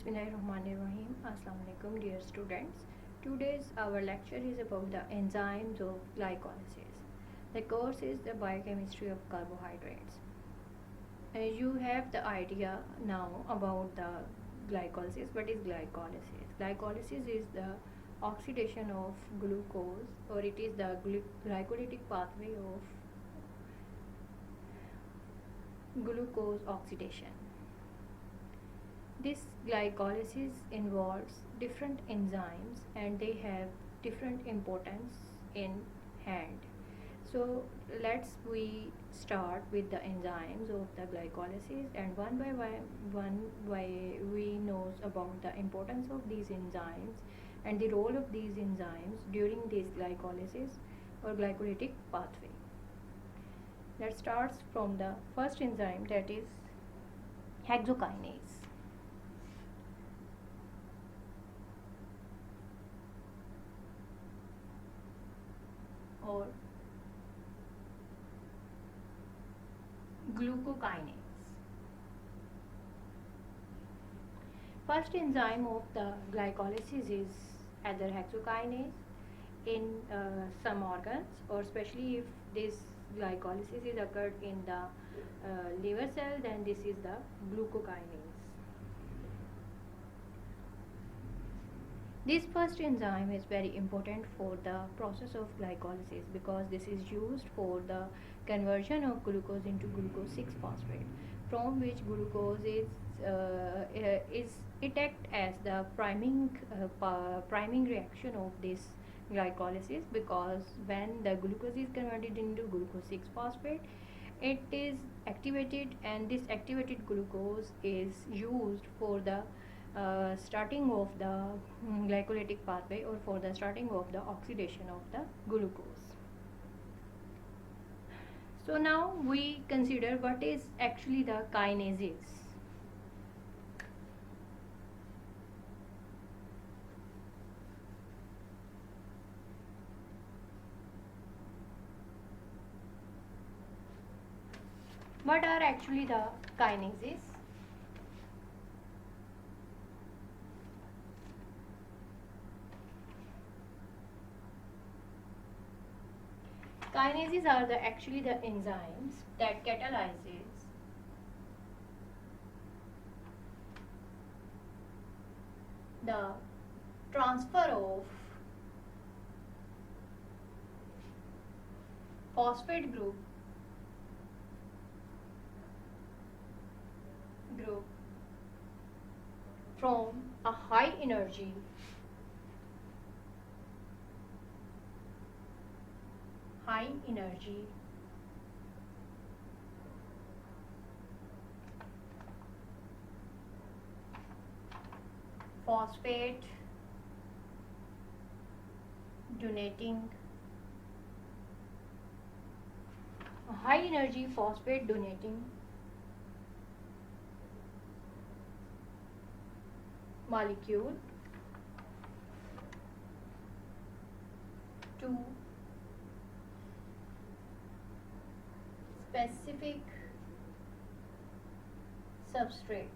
Bismillahirrahmanirrahim. Assalamu alaikum, dear students. Today's our lecture is about the enzymes of glycolysis. The course is the biochemistry of carbohydrates. You have the idea now about the glycolysis. What is glycolysis? Glycolysis is the oxidation of glucose, or it is the glycolytic pathway of glucose oxidation. This glycolysis involves different enzymes and they have different importance in hand. So let's we start with the enzymes of the glycolysis, and one by we knows about the importance of these enzymes and the role of these enzymes during this glycolysis or glycolytic pathway. Let's start from the first enzyme, that is hexokinase. Or glucokinase. First enzyme of the glycolysis is either hexokinase in some organs, or especially if this glycolysis is occurred in the liver cell, then this is the glucokinase. This first enzyme is very important for the process of glycolysis because this is used for the conversion of glucose into glucose 6-phosphate, from which glucose is it act as the priming reaction of this glycolysis, because when the glucose is converted into glucose 6-phosphate, it is activated, and this activated glucose is used for the starting of the glycolytic pathway, or for the starting of the oxidation of the glucose. So now we consider what is actually the kinases. What are actually the kinases? Kinases are actually the enzymes that catalyzes the transfer of phosphate group from a high energy phosphate donating molecule to specific substrates.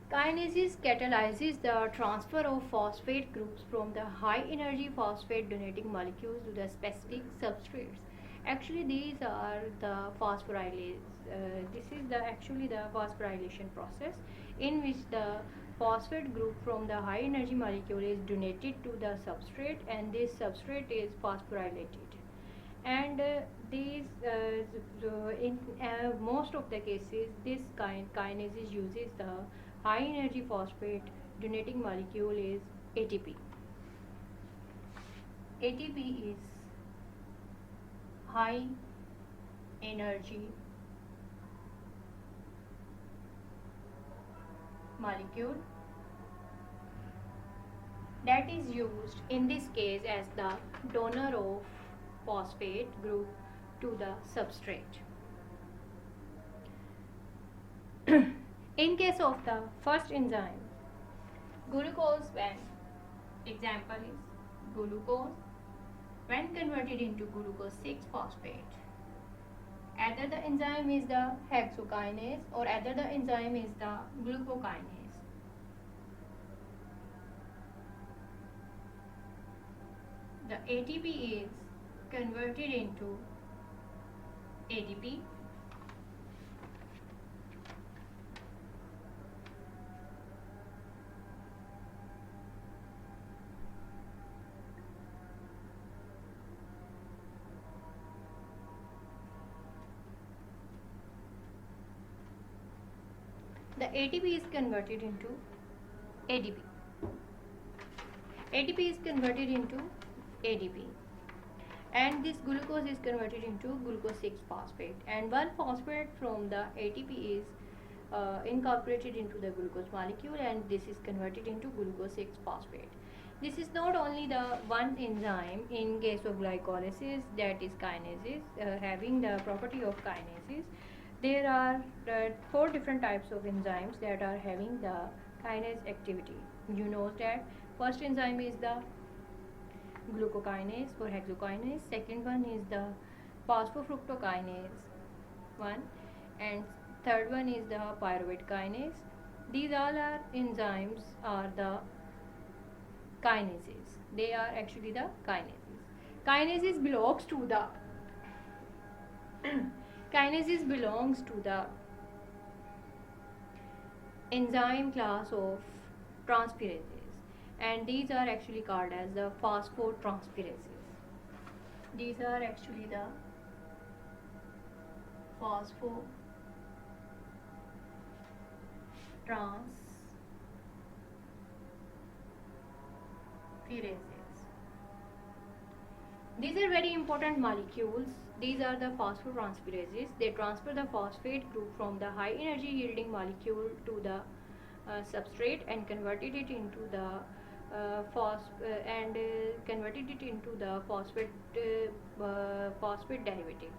Kinases catalyzes the transfer of phosphate groups from the high energy phosphate donating molecules to the specific substrates. Actually, these are the phosphorylase. This is actually the phosphorylation process, in which the phosphate group from the high energy molecule is donated to the substrate, and this substrate is phosphorylated. And in most of the cases, this kinase uses the high energy phosphate donating molecule is ATP. ATP is high energy molecule that is used in this case as the donor of phosphate group to the substrate. In case of the first enzyme, glucose, when example is glucose, when converted into glucose 6-phosphate, Either the enzyme is the hexokinase or either the enzyme is the glucokinase. The ATP is converted into ADP. The ATP is converted into ADP. ATP is converted into ADP, and this glucose is converted into glucose 6-phosphate, and one phosphate from the ATP is incorporated into the glucose molecule, and this is converted into glucose 6-phosphate. This is not only the one enzyme in case of glycolysis, that is kinases, having the property of kinases. There are 4 different types of enzymes that are having the kinase activity. You know that first enzyme is the glucokinase or hexokinase, second one is the phosphofructokinase 1, and third one is the pyruvate kinase. These all are enzymes are the kinases. They are actually the kinases. Kinases belongs to the kinases belongs to the enzyme class of transferases, and these are actually called as the phosphotransferases. These are actually the phosphotransperases. These are very important molecules. These are the phosphotransferases. They transfer the phosphate group from the high energy yielding molecule to the substrate and converted it into the converted it into the phosphate derivative.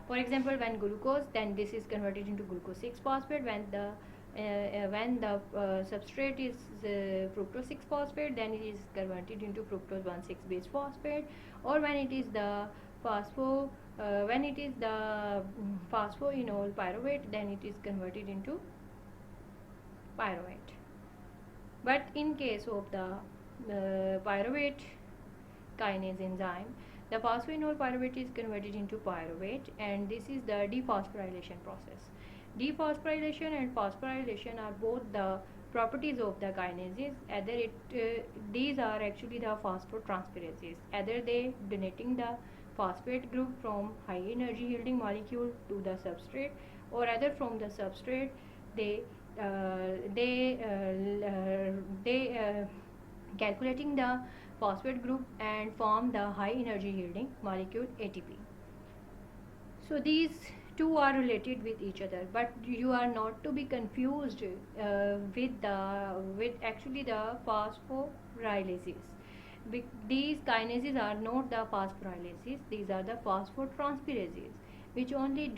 For example, when glucose, then this is converted into glucose 6-phosphate. When the substrate is fructose 6-phosphate, then it is converted into fructose 1,6 base phosphate. Or when it is the phosphoenol pyruvate, then it is converted into pyruvate. But in case of the pyruvate kinase enzyme, the phosphoenol pyruvate is converted into pyruvate, and this is the dephosphorylation process. Dephosphorylation and phosphorylation are both the properties of the kinases. These are actually the phosphotransferases. Either they donating the phosphate group from high energy yielding molecule to the substrate, or either from the substrate they calculating the phosphate group and form the high energy yielding molecule ATP. So these two are related with each other, but you are not to be confused with actually the phosphorylases. These kinases are not the phosphorylases; these are the phosphotransferases, which only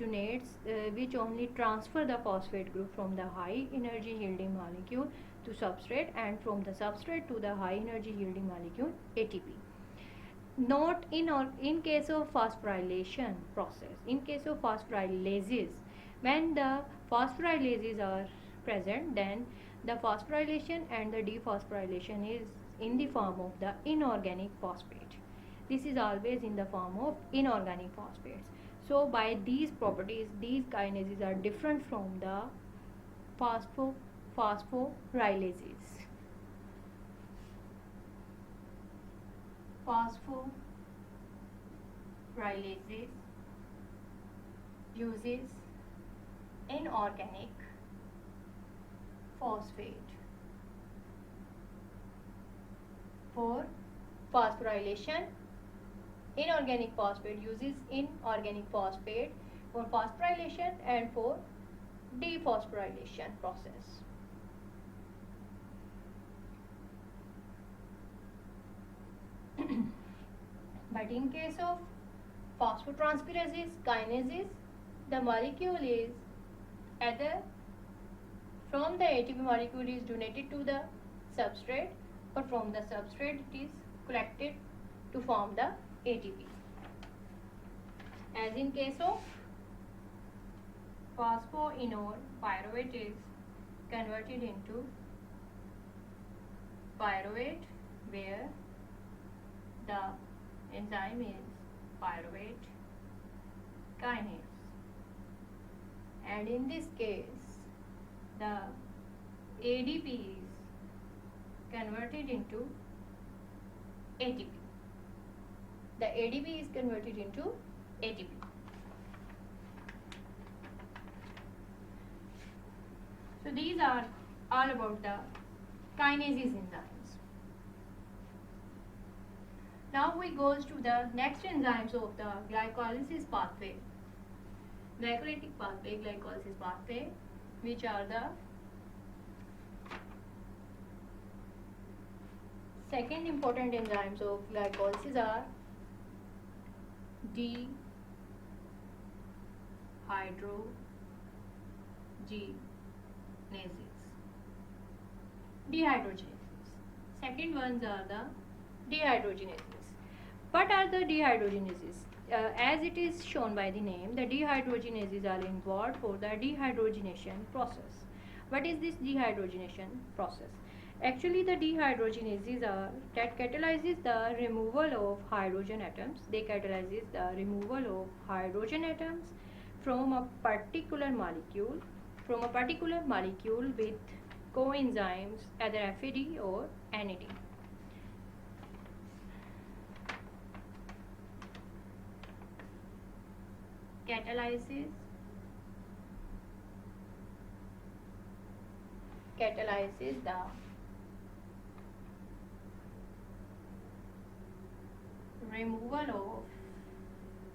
transfer the phosphate group from the high energy yielding molecule to substrate, and from the substrate to the high energy yielding molecule ATP. Not in case of phosphorylation process. In case of phosphorylases, when the phosphorylases are present, then the phosphorylation and the dephosphorylation is in the form of the inorganic phosphate. This is always in the form of inorganic phosphates. So by these properties, these kinases are different from the phosphorylases. Phosphorylases uses inorganic phosphate for phosphorylation. Inorganic phosphate uses inorganic phosphate for phosphorylation and for dephosphorylation process. But in case of phosphotransferases, kinases, the molecule is either from the ATP molecule is donated to the substrate, or from the substrate it is collected to form the ATP. As in case of phosphoenol pyruvate is converted into pyruvate, where the enzyme is pyruvate kinase, and in this case the ADP is converted into ATP. The ADP is converted into ATP. So these are all about the kinases enzymes. Now we goes to the next enzymes of the glycolysis pathway, glycolytic pathway, glycolysis pathway, which are the second important enzymes of glycolysis are dehydrogenases. Dehydrogenases. Second ones are the dehydrogenases. What are the dehydrogenases? As it is shown by the name, the dehydrogenases are involved for the dehydrogenation process. What is this dehydrogenation process? Actually, the dehydrogenases are that catalyzes the removal of hydrogen atoms. They catalyzes the removal of hydrogen atoms from a particular molecule with coenzymes, either FAD or NAD. Catalyzes the removal of hydrogen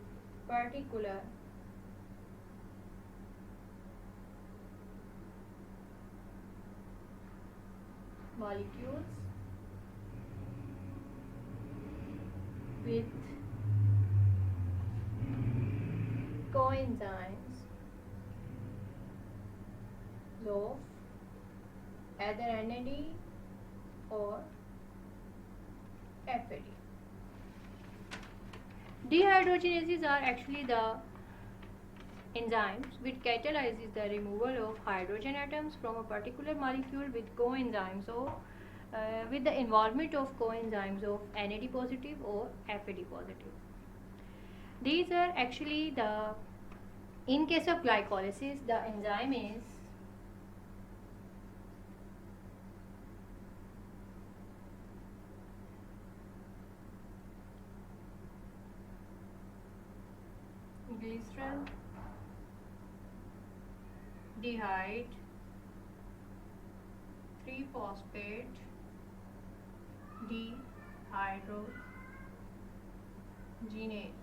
atoms from a particular molecules with coenzymes of either NAD or FAD. Dehydrogenases are actually the enzymes which catalyzes the removal of hydrogen atoms from a particular molecule with coenzymes or with the involvement of coenzymes of NAD positive or FAD positive. These are actually in case of glycolysis, the enzyme is glyceraldehyde 3-phosphate dehydrogenase.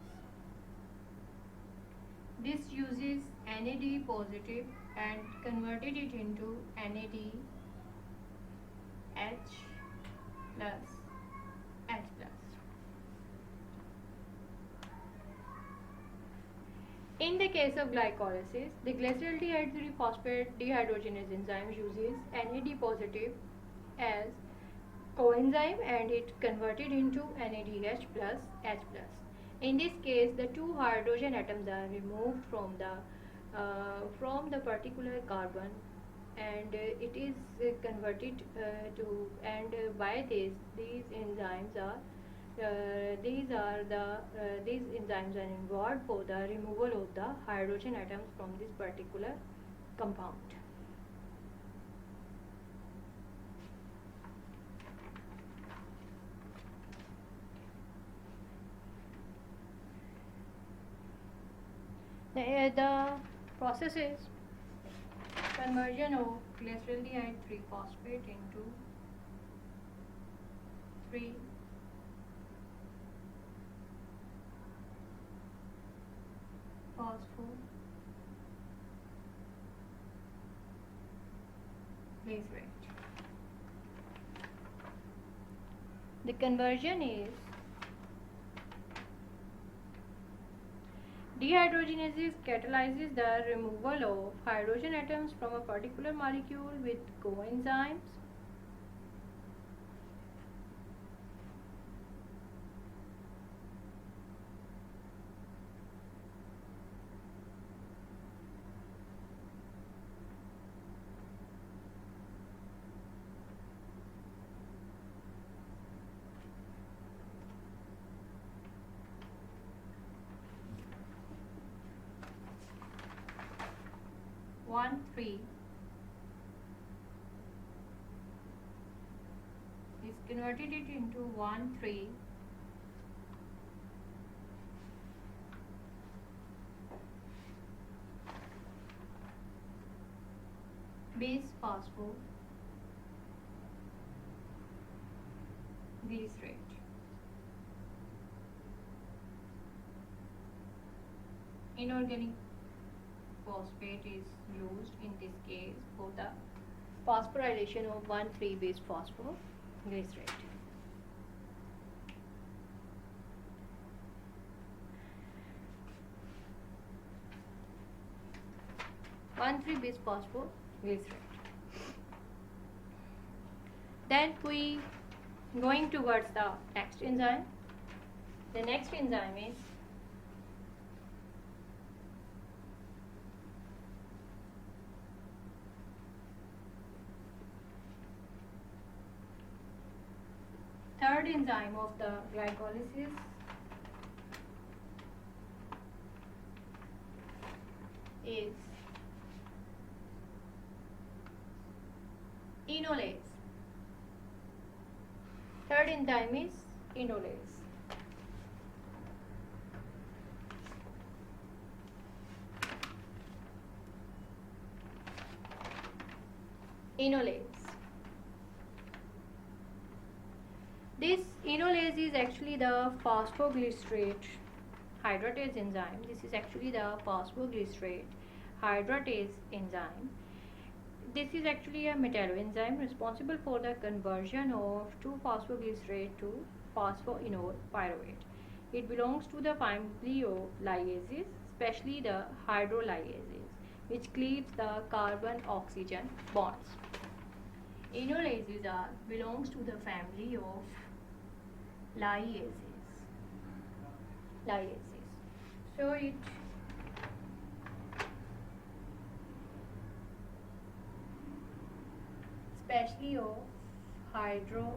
This uses NAD positive and converted it into NADH plus H plus. In the case of glycolysis, the glyceraldehyde 3-phosphate dehydrogenase enzyme uses NAD positive as coenzyme and it converted into NADH plus H plus. In this case, the two hydrogen atoms are removed from the particular carbon, and it is converted by this these enzymes are these enzymes are involved for the removal of the hydrogen atoms from this particular compound. The process is conversion of glyceraldehyde 3-phosphate into 3 phosphoglycerate. The Dehydrogenases catalyzes the removal of hydrogen atoms from a particular molecule with coenzymes. One three is converted it into 1,3 base phosphoglycerate. Inorganic phosphate is used in this case for the phosphorylation of 1,3 base phosphoglycerate. One three base phosphoglycerate. Then we going towards the next enzyme. The next enzyme is third enzyme of the glycolysis is enolase. Third enzyme is enolase. Enolase. This enolase is actually the phosphoglycerate hydratase enzyme. This is actually the phosphoglycerate hydratase enzyme. This is actually a metalloenzyme responsible for the conversion of 2-phosphoglycerate to phosphoenol pyruvate. It belongs to the family of liases, especially the hydrolyases, which cleaves the carbon-oxygen bonds. Enolases belongs to the family of liases. So it especially of hydrolyases.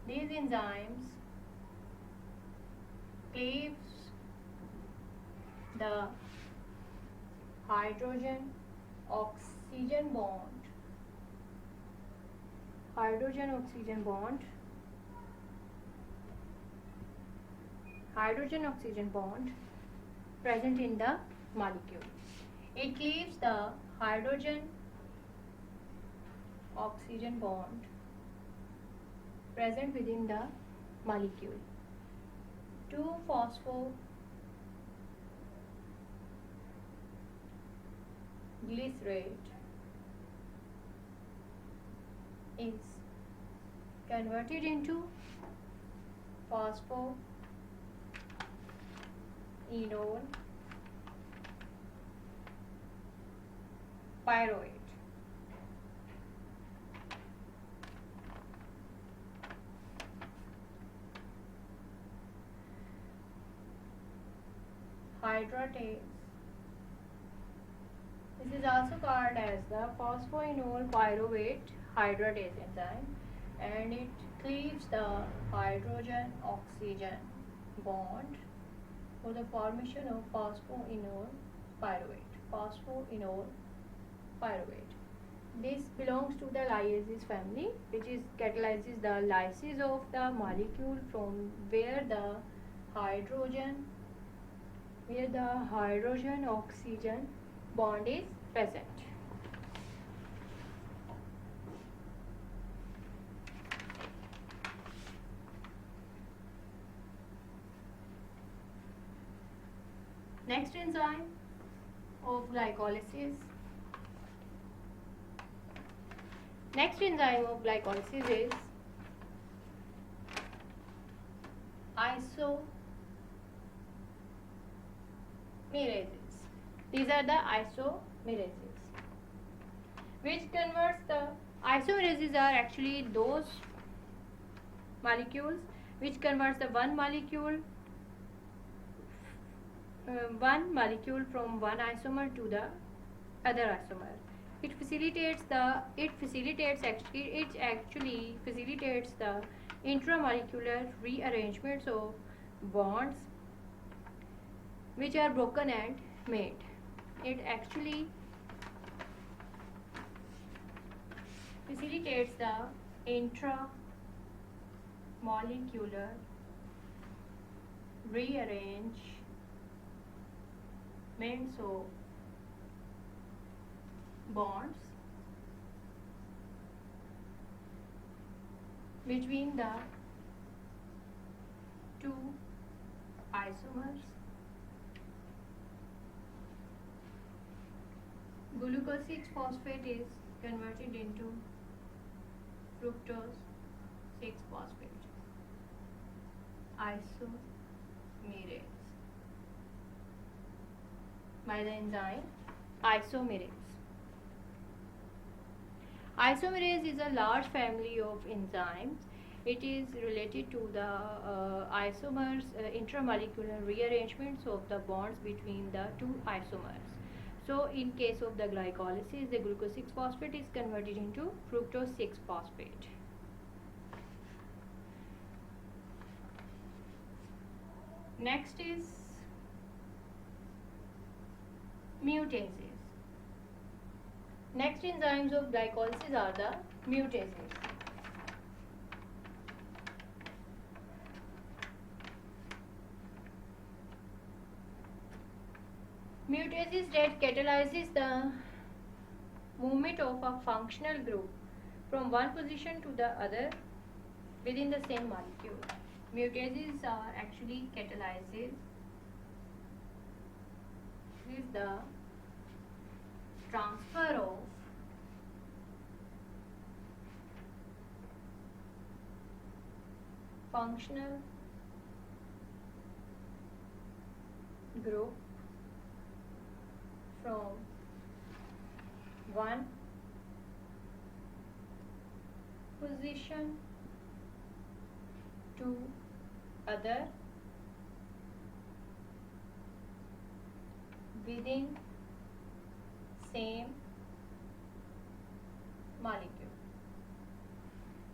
These enzymes cleaves the hydrogen oxygen bond present in the molecule. It cleaves the hydrogen oxygen bond present within the molecule. 2-phosphoglycerate is converted into phosphoenol pyruvate. Hydratase. This is also called as the phosphoenol pyruvate hydratase enzyme, and it cleaves the hydrogen oxygen bond for the formation of phosphoenol pyruvate. This belongs to the liases family, which is catalyzes the lysis of the molecule from where the hydrogen oxygen bond is present. Next enzyme of glycolysis. Next enzyme of glycolysis is isomerases. These are the isomerases, which converts the isomerases are actually those molecules which converts the one molecule from one isomer to the other isomer. It actually facilitates the intramolecular rearrangements of bonds which are broken and made. It actually facilitates the intramolecular rearrangements of bonds between the two isomers. Glucose 6-phosphate is converted into fructose 6-phosphate isomerase by the enzyme isomerase. Isomerase is a large family of enzymes. It is related to the isomers intramolecular rearrangements of the bonds between the two isomers. So in case of the glycolysis, the glucose 6-phosphate is converted into fructose 6-phosphate. Next is mutases. Next enzymes of glycolysis are the mutases. Mutases that catalyzes the movement of a functional group from one position to the other within the same molecule. Mutases are actually catalyzes the transfer of functional group from one position to other within same molecule.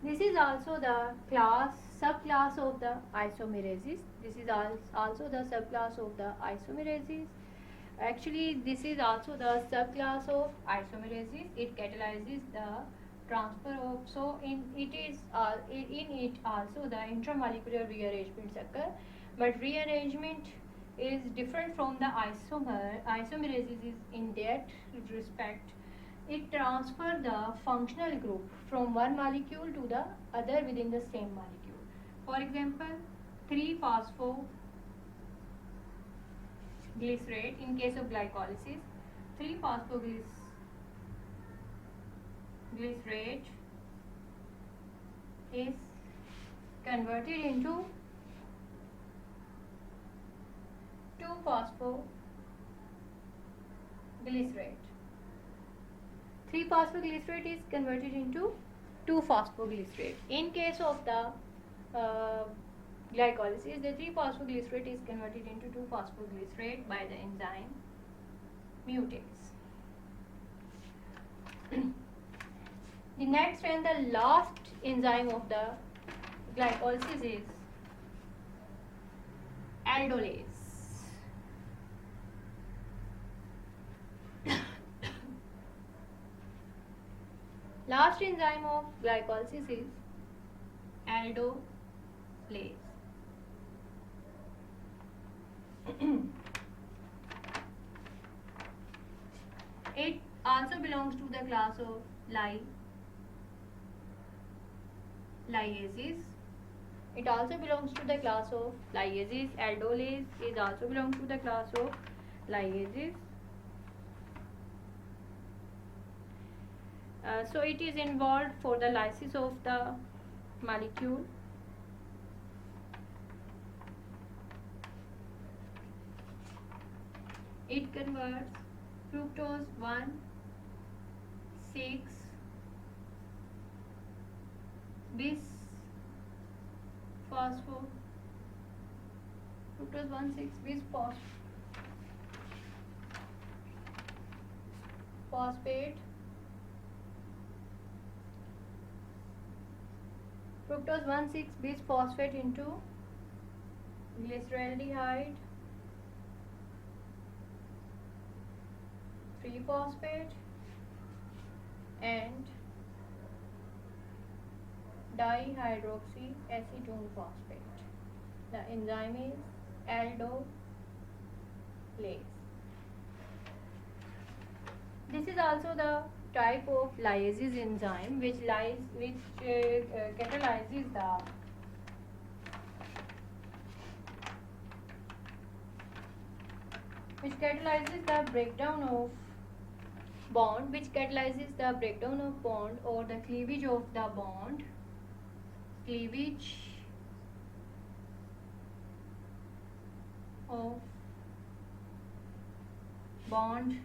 This is also the subclass of the isomerases. This is also the subclass of the isomerases. Actually, this is also the subclass of isomerases. It catalyzes the transfer of. So in it also the intramolecular rearrangements occur, but rearrangement is different from the isomer. Isomerases is in that respect. It transfers the functional group from one molecule to the other within the same molecule. For example, 3-phosphoglycerate in case of glycolysis, 3-phosphoglycerate is converted into 2-phosphoglycerate. 3-phosphoglycerate is converted into 2-phosphoglycerate. In case of the glycolysis, the 3-phosphoglycerate is converted into 2-phosphoglycerate by the enzyme mutase. The next and the last enzyme of the glycolysis is aldolase. Last enzyme of glycolysis is aldolase. It also belongs to the class of liases. It also belongs to the class of liases. Aldolase is also belongs to the class of liases. So it is involved for the lysis of the molecule. It converts fructose 1 6 bis phosphate fructose 1 6 bis phosphate fructose 1 6 bis phosphate into glyceraldehyde 3 phosphate and dihydroxy acetone phosphate. The enzyme is aldolase. This is also the type of lyase enzyme which catalyzes the breakdown of bond or the cleavage of the bond of bond,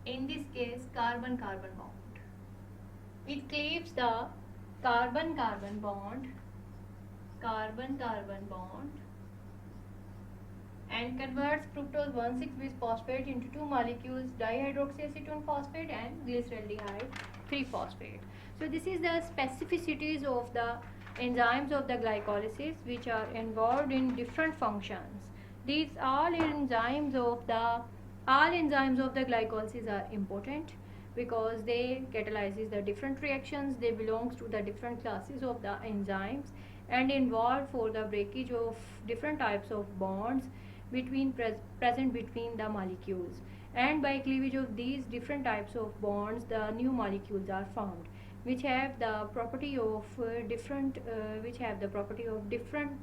in this case carbon-carbon bond. It cleaves the carbon-carbon bond and converts fructose 1 6 bis phosphate into two molecules dihydroxyacetone phosphate and glyceraldehyde 3 phosphate. So this is the specificities of the enzymes of the glycolysis which are involved in different functions. These all enzymes of the glycolysis are important because they catalyzes the different reactions. They belongs to the different classes of the enzymes and involved for the breakage of different types of bonds present between the molecules, and by cleavage of these different types of bonds the new molecules are formed which have the property of different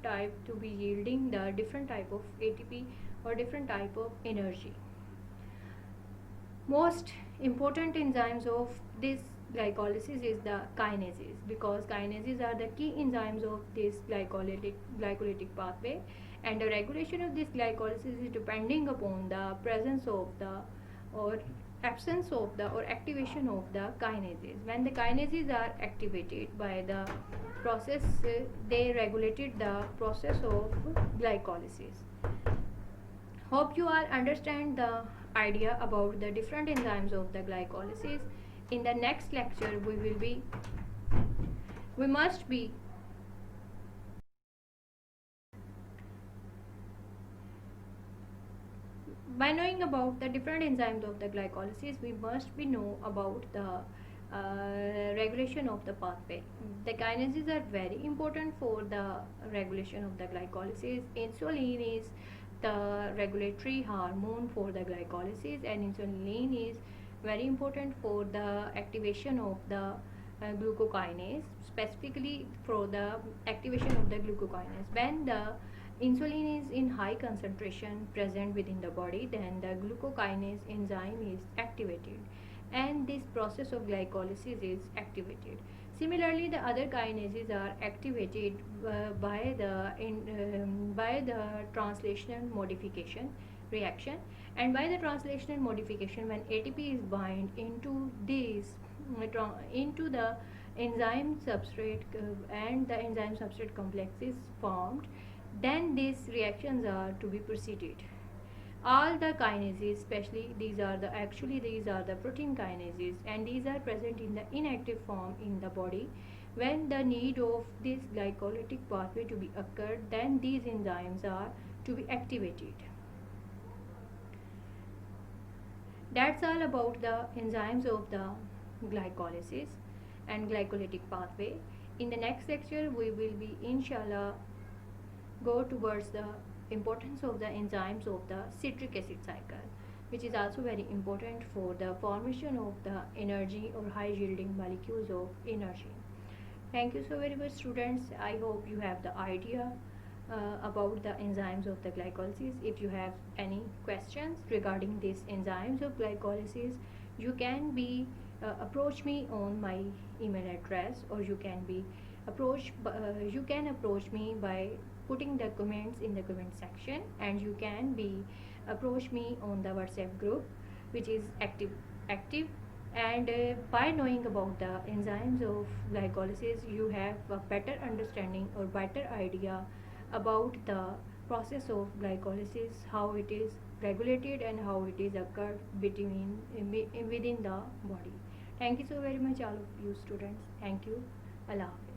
type to be yielding the different type of ATP or different type of energy. Most important enzymes of this glycolysis is the kinases, because kinases are the key enzymes of this glycolytic pathway, and the regulation of this glycolysis is depending upon the presence of the or absence of the or activation of the kinases. When the kinases are activated by the process, they regulated the process of glycolysis. Hope you all understand the idea about the different enzymes of the glycolysis. In the next lecture we must be by knowing about the different enzymes of the glycolysis, we must be know about the regulation of the pathway. The kinases are very important for the regulation of the glycolysis. Insulin is the regulatory hormone for the glycolysis, and insulin is very important for the activation of the glucokinase, specifically for the activation of the glucokinase. When the insulin is in high concentration present within the body, then the glucokinase enzyme is activated and this process of glycolysis is activated. Similarly, the other kinases are activated by the translational modification reaction, and by the translational modification, when ATP is bind into into the enzyme substrate and the enzyme substrate complex is formed, then these reactions are to be proceeded. All the kinases, especially these are the protein kinases, and these are present in the inactive form in the body. When the need of this glycolytic pathway to be occurred, then these enzymes are to be activated. That's all about the enzymes of the glycolysis and glycolytic pathway. In the next lecture we will be inshallah go towards the importance of the enzymes of the citric acid cycle, which is also very important for the formation of the energy or high yielding molecules of energy. Thank you so very much, students. I hope you have the idea about the enzymes of the glycolysis. If you have any questions regarding these enzymes of glycolysis, you can be approach me on my email address, or you can approach me by putting the comments in the comment section, and you can be approach me on the WhatsApp group, which is active. And by knowing about the enzymes of glycolysis, you have a better understanding or better idea about the process of glycolysis, how it is regulated and how it is occurred within the body. Thank you so very much, all of you students. Thank you. Allah Hafiz.